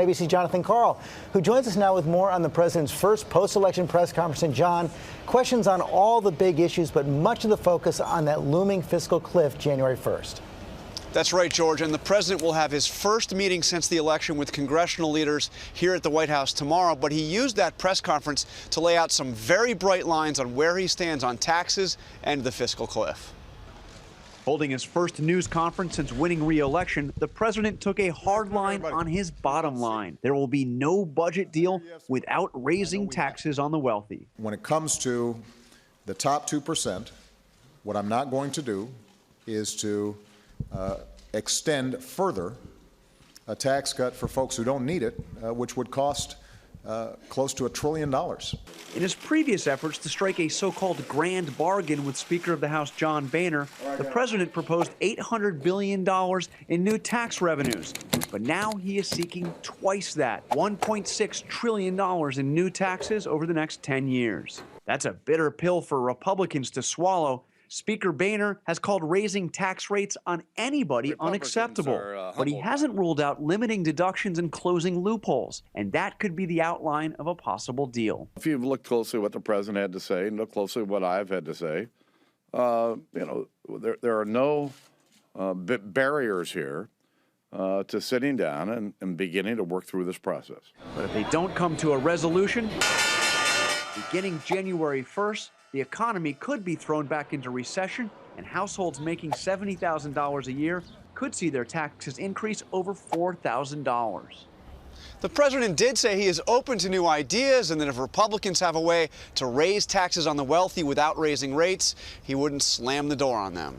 ABC Jonathan Karl, who joins us now with more on the president's first post-election press conference. And John, questions on all the big issues, but much of the focus on that looming fiscal cliff January 1st. That's right, George. And the president will have his first meeting since the election with congressional leaders here at the White House tomorrow. But he used that press conference to lay out some very bright lines on where he stands on taxes and the fiscal cliff. Holding his first news conference since winning re-election, the president took a hard line on his bottom line. There will be no budget deal without raising taxes on the wealthy. When it comes to the top 2%, what I'm not going to do is to extend further a tax cut for folks who don't need it, which would cost close to $1 trillion. In his previous efforts to strike a so-called grand bargain with Speaker of the House John Boehner, the president proposed $800 billion in new tax revenues. But now he is seeking twice that, $1.6 trillion in new taxes over the next 10 years. That's a bitter pill for Republicans to swallow. Speaker Boehner has called raising tax rates on anybody unacceptable, but he hasn't ruled out limiting deductions and closing loopholes, and that could be the outline of a possible deal. If you look closely at what the president had to say and look closely at what I've had to say, there are no barriers here to sitting down and beginning to work through this process. But if they don't come to a resolution, beginning January 1st, the economy could be thrown back into recession, and households making $70,000 a year could see their taxes increase over $4,000. The president did say he is open to new ideas and that if Republicans have a way to raise taxes on the wealthy without raising rates, he wouldn't slam the door on them.